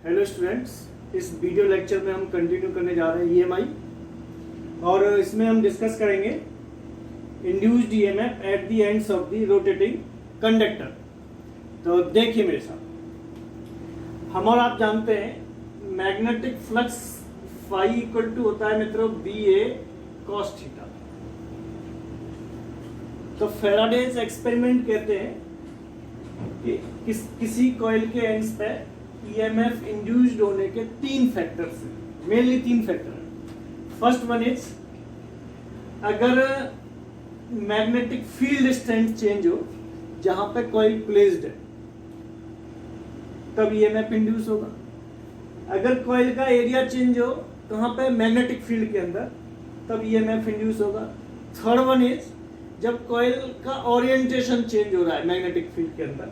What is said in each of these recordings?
Hello students, इस video lecture में हम कंटिन्यू करने जा रहे हैं ईएमआई और इसमें हम डिस्कस करेंगे induced EMF at the ends of the rotating conductor. तो देखिए मेरे साथ, हम और आप जानते हैं magnetic flux phi equal to होता है मित्रों बी ए कॉस थीटा। तो फैराडेज एक्सपेरिमेंट कहते हैं कि किसी कॉइल के एंड्स पे ईएमएफ इंड्यूस्ड होने के तीन फैक्टर्स हैं, मेनली तीन फैक्टर हैं। फर्स्ट वन इज अगर मैग्नेटिक फील्ड स्ट्रेंथ चेंज हो जहां पे कॉइल प्लेस्ड है तब ईएमएफ इंड्यूस होगा। अगर कॉइल का एरिया चेंज हो कहां पे मैग्नेटिक फील्ड के अंदर तब ईएमएफ इंड्यूस होगा। थर्ड वन इज जब कॉइल का ओरिएंटेशन चेंज हो रहा है मैग्नेटिक फील्ड के अंदर,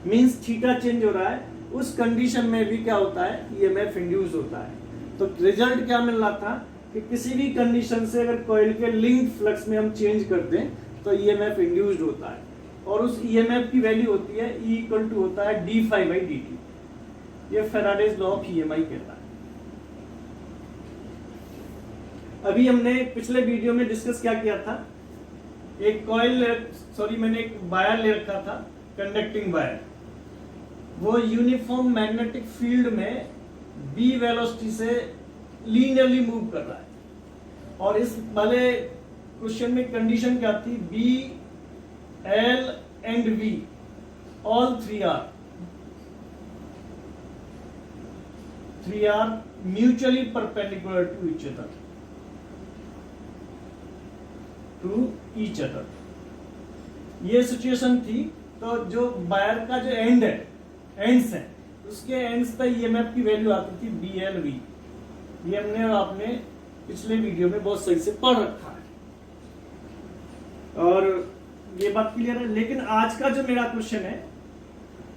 मींस थीटा चेंज हो रहा है, उस कंडीशन में भी क्या होता है ईएमएफ इंड्यूस होता है। तो रिजल्ट क्या मिल रहा था कि किसी भी कंडीशन से अगर कॉइल के लिंक फ्लक्स में हम चेंज कर दें तो ईएमएफ इंड्यूस्ड होता है और उस ईएमएफ की वैल्यू होती है E इक्वल टू होता है d∅dt। ये फैराडेज लॉ ऑफ ईएमआई कहता है। अभी हमने पिछले वीडियो में डिस्कस क्या किया था, एक मैंने एक वायर ले रखा था, कंडक्टिंग वायर, वो यूनिफॉर्म मैग्नेटिक फील्ड में b वेलोसिटी से लीनियरली मूव कर रहा है और इस वाले क्वेश्चन में कंडीशन क्या थी, B, L and V all three are mutually perpendicular to each other. ये सिचुएशन थी। तो जो वायर का जो एंड्स है उसके एंड्स पे ईएमएफ की वैल्यू आती थी BLV। ये हमने और आपने पिछले वीडियो में बहुत सही से पढ़ रखा है और ये बात क्लियर है। लेकिन आज का जो मेरा क्वेश्चन है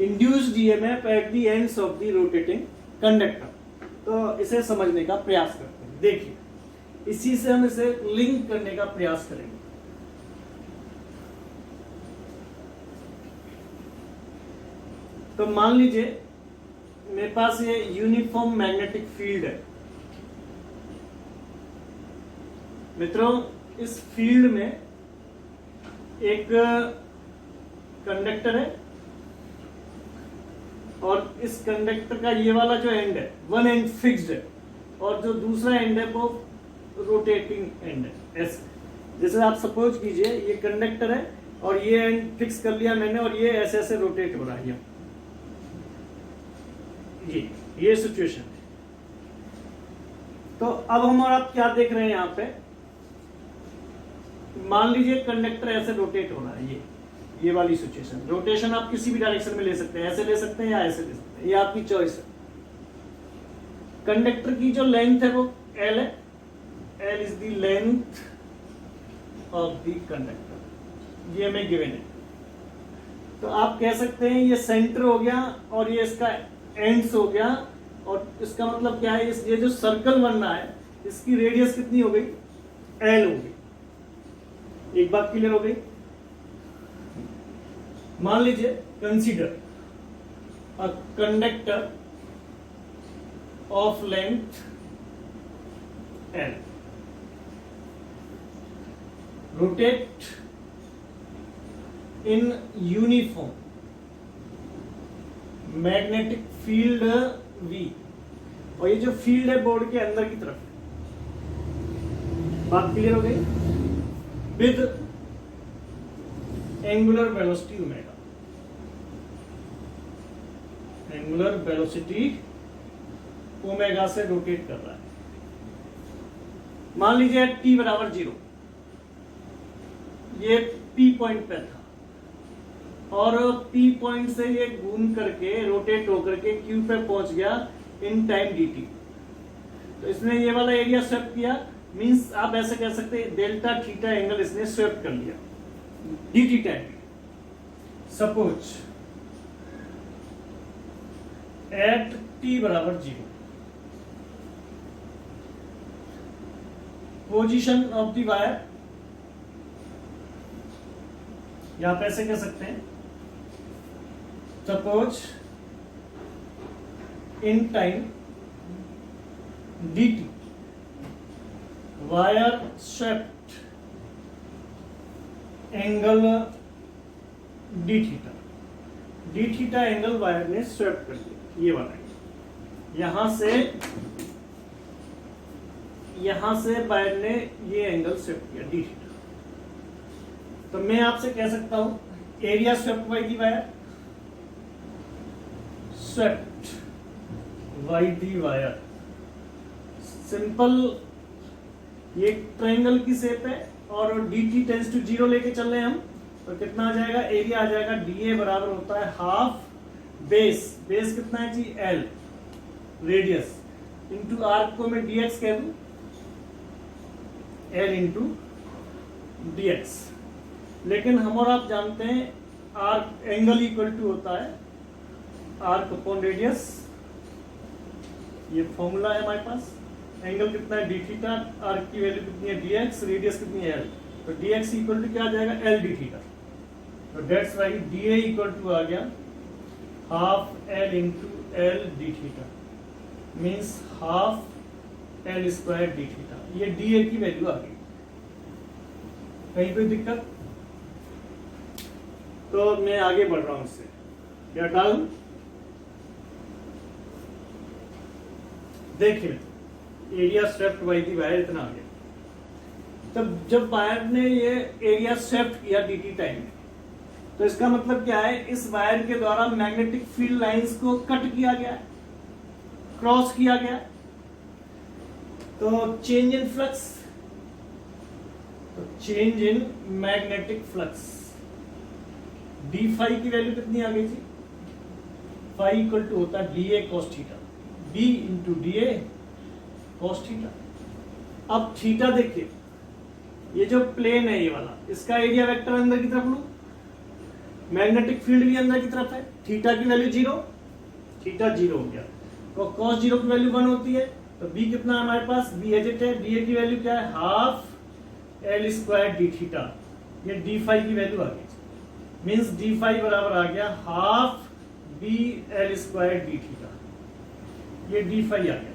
induced EMF at the ends of the rotating conductor, तो इसे समझने का प्रयास करते हैं। देखिए, इसी से हम इसे लिंक करने का प्रयास करेंगे। तो मान लीजिए मेरे पास ये यूनिफॉर्म मैग्नेटिक फील्ड है मित्रों। इस फील्ड में एक कंडक्टर है और इस कंडक्टर का ये वाला जो एंड है वन एंड फिक्स्ड है और जो दूसरा एंड है वो रोटेटिंग एंड है। ऐसे जैसे आप सपोज कीजिए ये कंडक्टर है और ये एंड फिक्स कर लिया मैंने और ये ऐसे ऐसे रोटेट हो रहा है। ये सिचुएशन है। तो अब हम और आप क्या देख रहे हैं यहाँ पे, मान लीजिए कंडक्टर ऐसे रोटेट हो रहा है। ये वाली सिचुएशन, रोटेशन आप किसी भी डायरेक्शन में ले सकते हैं, ऐसे ले सकते हैं या ऐसे ले सकते हैं, ये आपकी चॉइस है। कंडक्टर की जो लेंथ है वो L है, L is the length of the conductor, ये हमें गिवन है। तो आप कह सकते हैं ये सेंटर हो गया और ये इसका एंड्स हो गया और इसका मतलब क्या है, ये जो सर्कल बन रहा है इसकी रेडियस कितनी हो गई, L हो गई। एक बात क्लियर हो गई। मान लीजिए consider a conductor of length L rotate in uniform magnetic field V, और ये जो फील्ड है बोर्ड के अंदर की तरफ। बात क्लियर हो गई। With angular velocity omega, angular velocity omega से रोटेट कर रहा है। मान लीजिए t बराबर 0, ये P पॉइंट पे था और P पॉइंट से ये घूम करके रोटेट होकर के Q पे पहुंच गया इन टाइम dt। तो इसने ये वाला एरिया स्वेप किया, मींस आप ऐसे कह सकते हैं डेल्टा थीटा एंगल इसने स्वेप कर लिया dt time. Suppose at t बराबर 0 पोजीशन ऑफ द वायर, यहां पे ऐसे कह सकते हैं suppose in time dt, wire swept angle D theta angle wire ने स्वेप्ट कर दिया, ये वाला यहां से वायर ने ये एंगल स्वेप्ट किया डी थीटा। तो मैं आपसे कह सकता हूं area swept by the wire, swept by the wire, simple, ये ट्रायंगल की शेप है और डी टी टेंस टू 0 लेके चल रहे हैं हम, तो कितना आ जाएगा, एरिया आ जाएगा डी ए बराबर होता है हाफ बेस कितना है G L, radius into arc को मैं डीएक्स कह दूं, एल इंटू डीएक्स। लेकिन हम और आप जानते हैं आर्क एंगल इक्वल टू होता है आर्क अपॉन रेडियस, ये फॉर्मूला है हमारे पास। एंगल कितना है डी थीटा, आर्क की वैल्यू कितनी है डीएक्स, रेडियस कितनी है एल, तो डीएक्स इक्वल टू क्या आ जाएगा एल डी थीटा। तो that's Y D A equal to आ गया half L into L D theta, means half L square D theta. ये डी ए की वैल्यू आ गई। कहीं कोई दिक्कत? तो मैं आगे बढ़ रहा हूं इससे, क्या डालूं? देखिए area swept by the wire इतना आ गया। तब जब वायर ने ये एरिया स्वेप्ट किया डी टी टाइम में, तो इसका मतलब क्या है, इस वायर के द्वारा मैग्नेटिक फील्ड लाइंस को कट किया गया, क्रॉस किया गया। तो चेंज इन फ्लक्स, तो change in magnetic flux, D phi की वैल्यू कितनी आ गई थी, फाई इक्वल टू होता है D A cos theta, B into D A cos theta. अब थीटा देखिए, ये जो प्लेन है ये वाला, इसका एरिया वेक्टर अंदर की तरफ लूं, मैग्नेटिक फील्ड भी अंदर की तरफ है, थीटा की वैल्यू 0, थीटा 0 हो गया, तो कॉस 0 की वैल्यू 1 होती है, तो बी कितना है हमारे पास, बी एज इट है, डी ए की वैल्यू क्या है half L square D theta, ये डी फाई की वैल्यू आ गई, मीन्स डी फाई बराबर आ गया half B L square D theta, ये डी फाई आ गया।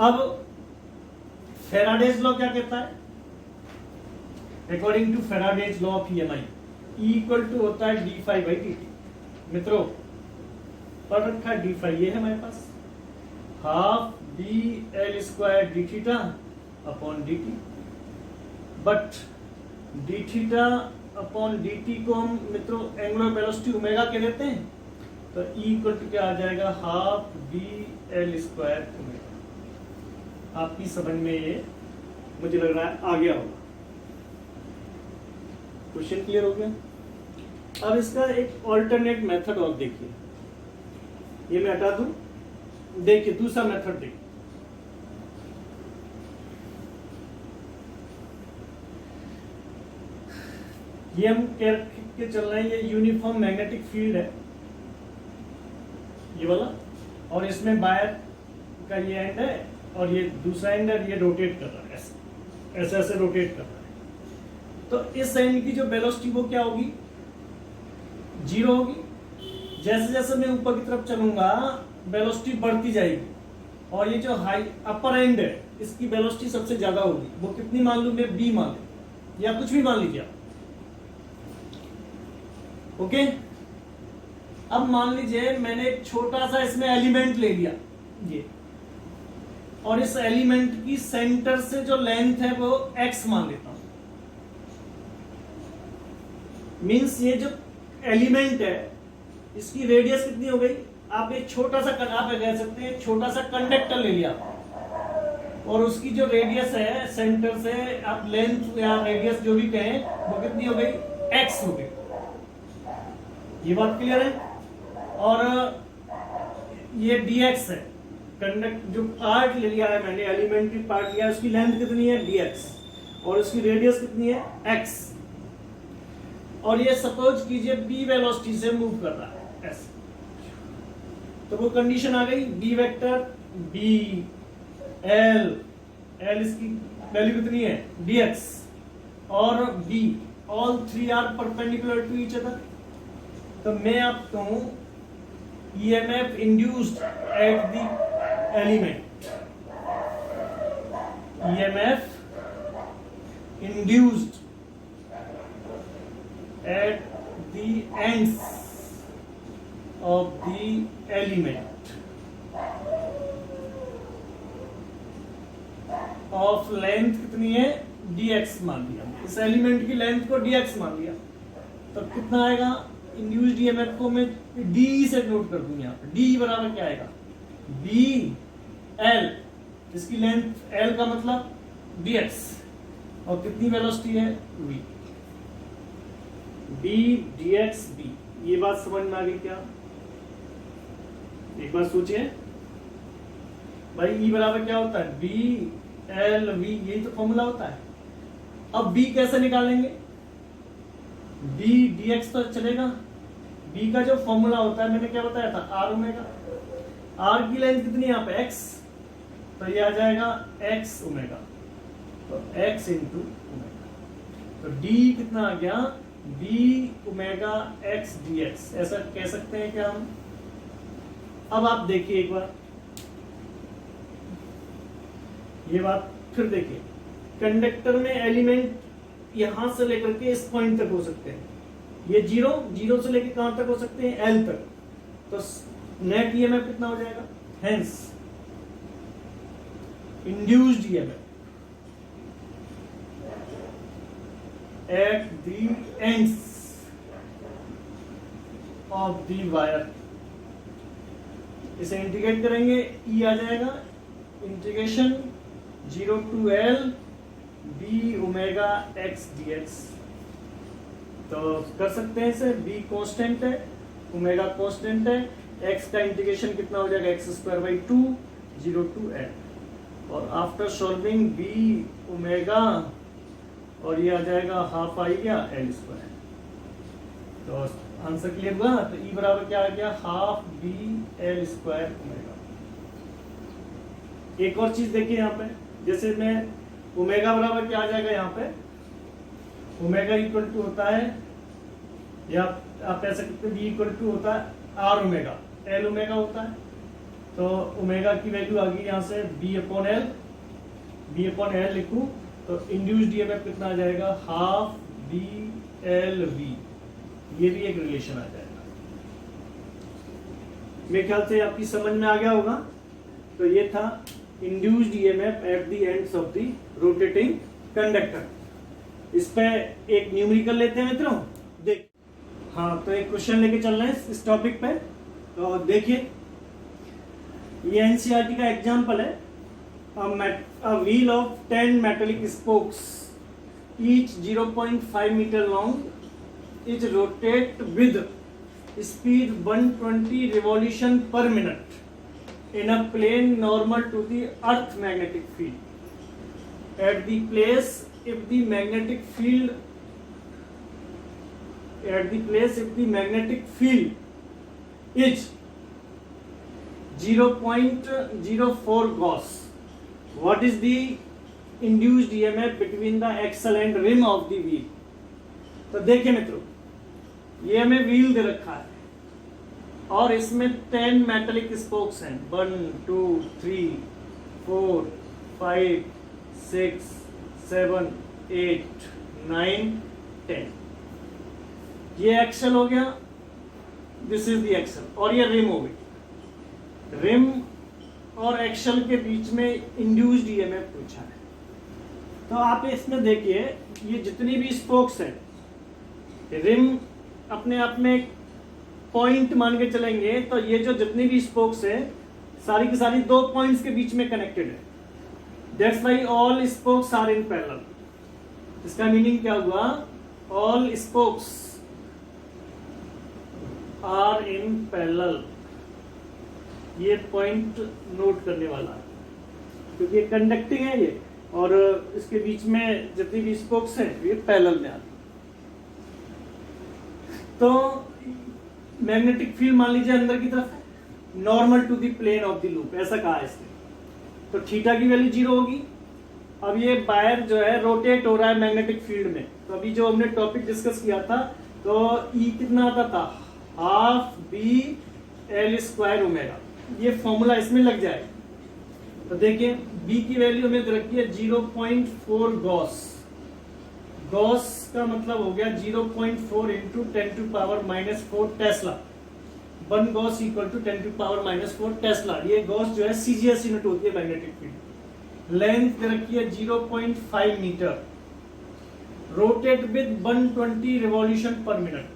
अब फेराडेज लॉ क्या कहता है, according to Faraday's law of EMI, E equal to होता है D phi by D T. मित्रों पढ़ रखा है डी फाई, ये है हमारे पास half B L square D theta upon D T, but D theta upon D T को हम मित्रों एंगुलर वेलोसिटी ओमेगा के देते हैं, तो ई इक्वल टू क्या आ जाएगा half B L square omega. आपकी समझ में ये मुझे लग रहा है आ गया होगा, क्वेश्चन क्लियर हो गया। अब इसका एक ऑल्टरनेट मेथड और देखिए, ये मैं हटा दूं, देखिए दूसरा मेथड देखिए, ये हम कह के चल रहे हैं, ये यूनिफॉर्म मैग्नेटिक फील्ड है ये वाला, और इसमें वायर का ये एंड है और ये दूसरा एंड है, ये रोटेट कर रहा है, ऐसे ऐसे रोटेट कर रहा है। तो इस एंड की जो वेलोसिटी वो क्या होगी, 0 होगी। जैसे जैसे मैं ऊपर की तरफ चलूंगा वेलोसिटी बढ़ती जाएगी, और ये जो हाई अपर एंड है इसकी वेलोसिटी सबसे ज्यादा होगी। वो कितनी मान लूं मैं, बी मान लूं या कुछ भी मान लीजिए आप, ओके। अब मान लीजिए मैंने एक छोटा सा इसमें एलिमेंट ले लिया ये, और इस एलिमेंट की सेंटर से जो लेंथ है वो x मान लेता हूं, मींस ये जो एलिमेंट है इसकी रेडियस कितनी हो गई, आप एक छोटा सा, आप कह सकते हैं छोटा सा कंडक्टर ले लिया और उसकी जो रेडियस है सेंटर से आप लेंथ या रेडियस जो भी कहें वो कितनी हो गई, x हो गई। ये बात क्लियर है। और ये dx है, कंडक्ट जो पार्ट ले लिया है मैंने, एलिमेंट्री पार्ट लिया, उसकी लेंथ कितनी है dx और उसकी रेडियस कितनी है x, और ये सपोज कीजिए b वेलोसिटी से मूव कर रहा है ऐसे, तो वो कंडीशन आ गई b वेक्टर b l इसकी वैल्यू कितनी है dx और b, all three are perpendicular to each other. तो मैं आप कहूं EMF induced at the element, EMF induced at the ends of the element of length कितनी है, dx मान लिया, इस एलिमेंट की लेंथ को dx मान लिया, तब कितना आएगा इंड्यूस्ड ईएमएफ को मैं d से नोट कर दूं यहाँ पे, d बराबर क्या आएगा, b l, इसकी लेंथ l का मतलब dx, और कितनी वेलोसिटी है v, b dx b। ये बात समझ में आ गई क्या? एक बार सोचिए भाई, E बराबर क्या होता है, b l v, यही तो फॉर्मूला होता है। अब b कैसे निकालेंगे, b dx तो चलेगा, b का जो फॉर्मूला होता है मैंने क्या बताया था, r ओमेगा, r की लेंथ कितनी है यहाँ पे x, तो ये आ जाएगा x ओमेगा, तो x इंटू ओमेगा, तो d कितना आ गया, b ओमेगा x dx, ऐसा कह सकते हैं क्या हम? अब आप देखिए एक बार ये बात फिर देखिए, कंडक्टर में एलिमेंट यहां से लेकर के इस पॉइंट तक हो सकते हैं, ये जीरो से लेकर कहां तक हो सकते हैं, एल तक, तो नेट ईएमएफ कितना हो जाएगा, hence induced EMF at the ends of the wire, इसे इंटीग्रेट करेंगे, ई आ जाएगा integration 0 to L b omega x dx, तो कर सकते हैं इसे, b कांस्टेंट है, ओमेगा कांस्टेंट है, x का इंटीग्रेशन कितना हो जाएगा, x square by 2 0 to L, और आफ्टर सॉल्विंग b ओमेगा, और ये आ जाएगा हाफ आ गया L स्क्वायर, तो आंसर क्लियर हुआ। तो E बराबर क्या आ गया, half b L square omega. एक और चीज देखिए यहाँ पे, जैसे मैं ओमेगा बराबर क्या आ जाएगा यहाँ पे, ओमेगा इक्वल टू होता है, या आप कह सकते हैं बी इक्वल टू होता है आर ओमेगा, एल ओमेगा होता है, तो ओमेगा की वैल्यू आ गई यहाँ से बी अपॉन एल लिखूं, तो इंड्यूस्ड ईएमएफ कितना आ जाएगा, हाफ बी एल वी, ये भी एक रिलेशन आ जाएगा। मेरे ख्याल से आपकी समझ में आ गया होगा। तो ये था induced EMF at the ends of the rotating conductor. इस पे एक न्यूमेरिकल लेते हैं मित्रों, देख, हाँ तो एक क्वेश्चन लेके चल रहे हैं इस टॉपिक पे। तो देखिए, ये एनसीईआरटी का एग्जांपल है, a wheel of 10 metallic spokes, each 0.5 meter long, is rotate with speed 120 revolution per minute in a plane normal to the earth magnetic field. At the place if the magnetic field is 0.04 Gauss, what is the induced EMF between the axle and rim of the wheel? तो देखिए मित्रों, ये हमें wheel दे रखा है और इसमें 10 metallic spokes हैं, 1 2 3 4 5 6 7 8 9 10। ये एक्सल हो गया, दिस इज द एक्सल, और ये रिम हो गई। रिम और एक्सल के बीच में इंड्यूस्ड ईएमएफ पूछा है। तो आप इसमें देखिए, ये जितनी भी स्पोक्स हैं, रिम अपने आप में पॉइंट मान के चलेंगे, तो ये जो जितनी भी स्पोक्स है सारी की सारी दो पॉइंट्स के बीच में कनेक्टेड है। That's why all spokes are in parallel. इसका मीनिंग क्या हुआ, all spokes are in parallel. ये पॉइंट नोट करने वाला है, क्योंकि ये कंडक्टिंग है ये, और इसके बीच में जितनी भी स्पोक्स हैं ये पैरेलल में आती। तो मैग्नेटिक फील्ड मान लीजिए अंदर की तरफ है, normal to the plane of the loop, ऐसा कहा है इसने। तो थीटा की वैल्यू 0 होगी। अब ये वायर जो है रोटेट हो रहा है मैग्नेटिक फील्ड में। तो अभी जो हमने टॉपिक डिस्कस किया था, तो ई कितना आता था, half B L square omega, ये फॉर्मूला इसमें लग जाए। तो देखिए बी की वैल्यू हमें रखी है 0.4 गॉस। गॉस का मतलब हो गया 0.4 into 10⁻⁻4 tesla. 1 gauss equal to 10⁻⁻4 tesla. ये गॉस जो है सीजीएस यूनिट होती है मैग्नेटिक फील्ड। लेंथ दे रखी है 0.5 metre. Rotate with 120 revolution per minute,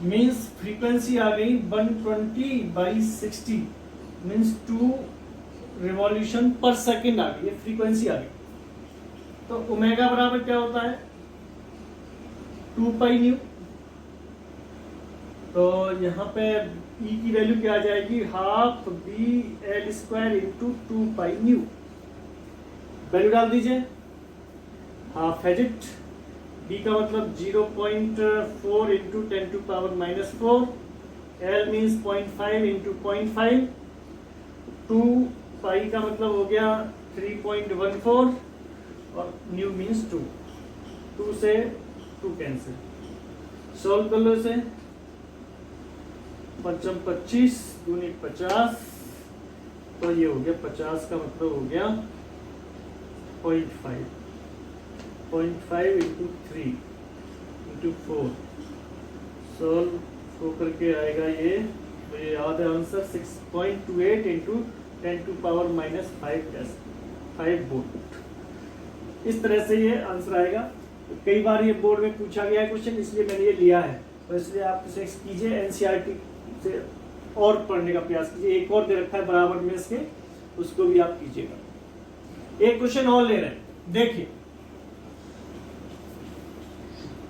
means frequency आ गई 120/60 मीन्स 2 रिवॉल्यूशन पर सेकेंड आ गई, ये फ्रीक्वेंसी आ गई। तो ओमेगा बराबर क्या होता है 2 पाई न्यू। तो यहाँ पे ई की वैल्यू क्या आ जाएगी, half B L square into 2 pi nu. Value डाल दीजिए, हाफ है इट, बी का मतलब 0.4 into 10⁻⁻4, L means 0.5 into 0.5, 2 pi का मतलब हो गया 3.14 और न्यू मीन्स 2। 2 से 2 कैंसिल, सॉल्व कर लो इसे। 5 25 दूनी 50, तो ये हो गया 50 का मतलब हो गया 0.5 इंटू 3 इंटू 4, सॉल्व होकर के आएगा ये, तो ये याद है आंसर 6.28 इंटू 10⁻⁵ वोल्ट। इस तरह से ये आंसर आएगा। तो कई बार ये बोर्ड में पूछा गया है क्वेश्चन, इसलिए मैंने ये लिया है। तो इसलिए आप इसे कीजिए, एनसीईआरटी से और पढ़ने का प्रयास कीजिए। एक और दे रखा है बराबर में इसके, उसको भी आप कीजिएगा। एक क्वेश्चन और ले रहे हैं, देखिए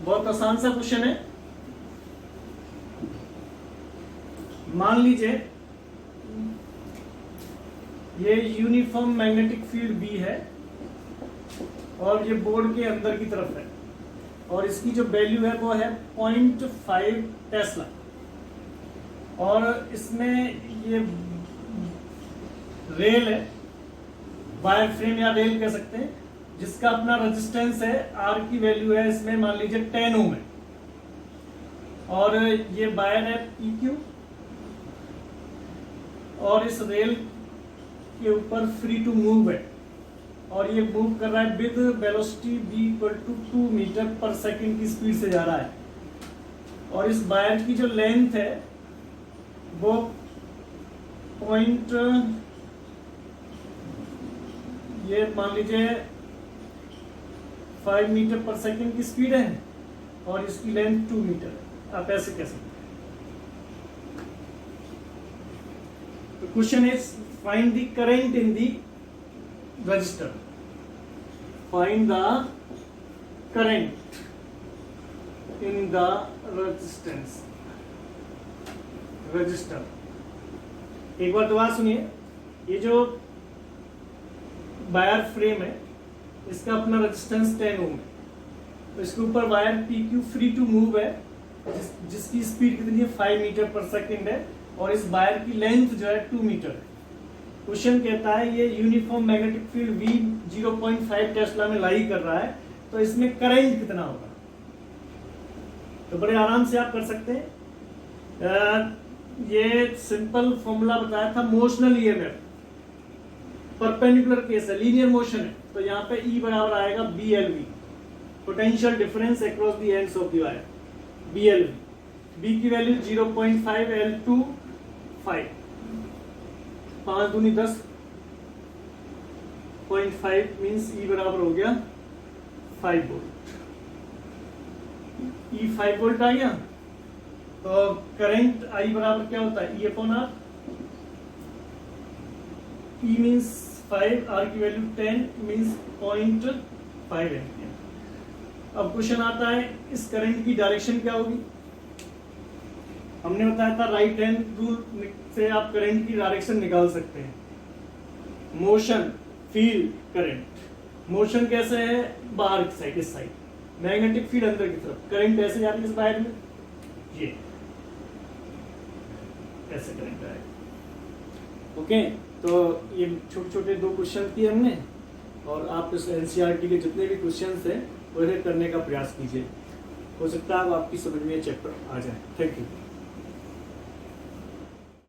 बहुत आसान सा क्वेश्चन है। मान लीजिए ये यूनिफॉर्म मैग्नेटिक फील्ड बी है और ये बोर्ड के अंदर की तरफ है, और इसकी जो वैल्यू है वो है 0.5 टेस्ला। और इसमें ये रेल है, वायर फ्रेम या रेल कह सकते हैं, जिसका अपना रेजिस्टेंस है, आर की वैल्यू है इसमें मान लीजिए 10 ओम है, और ये वायर है PQ, और इस रेल के ऊपर फ्री टू मूव है, और ये मूव कर रहा है with velocity v equal to 2 metre पर सेकंड की स्पीड से जा रहा है। और इस वायर की जो लेंथ है वो ये मान लीजिए 5 मीटर पर सेकंड की स्पीड है, और इसकी लेंथ 2 मीटर है। आप ऐसे कह सकते हैं। तो question is find the current in the register. Find the current in the resistance register. एक बार दोबारा सुनिए, ये जो वायर फ्रेम है इसका अपना रेजिस्टेंस 10 ओम है, तो इसके ऊपर wire PQ free to move है, जिसकी स्पीड कितनी है 5 मीटर पर सेकंड है, और इस वायर की लेंथ जो है 2 मीटर है। क्वेश्चन कहता है ये uniform magnetic field V 0.5 Tesla में लाई कर रहा है, तो इसमें करंट कितना होगा। तो बड़े आराम से आप कर सकते हैं। ये सिंपल फॉर्मूला बताया था मोशनल EMF, परपेंडिकुलर केस है, लीनियर मोशन है, तो यहाँ पे E बराबर आएगा BLV, potential difference across the ends of the wire, BLV। B की वैल्यू 0.5 L2 5, 5 दूनी 10, 0.5 मीन्स E बराबर हो गया 5 वोल्ट। E 5 वोल्ट आ गया, तो करंट I बराबर क्या होता है E/R। E मीन्स 5, R की वैल्यू 10 मीन्स 0.5 एम्पियर। अब क्वेश्चन आता है इस करंट की डायरेक्शन क्या होगी। हमने बताया था राइट हैंड रूल से आप करंट की डायरेक्शन निकाल सकते हैं। Motion, field, current. मोशन कैसे है, बाहर की साइड, इस साइड, मैग्नेटिक फील्ड अंदर की तरफ, करंट ऐसे जाती है इस वायर में, ये ऐसे करंट आएगा। ओके, तो ये छोटे छोटे 2 क्वेश्चन किए हमने, और आप इस एनसीईआरटी के जितने भी क्वेश्चन हैं वो करने का प्रयास कीजिए। हो सकता है आपकी समझ में चैप्टर आ जाए। Thank you.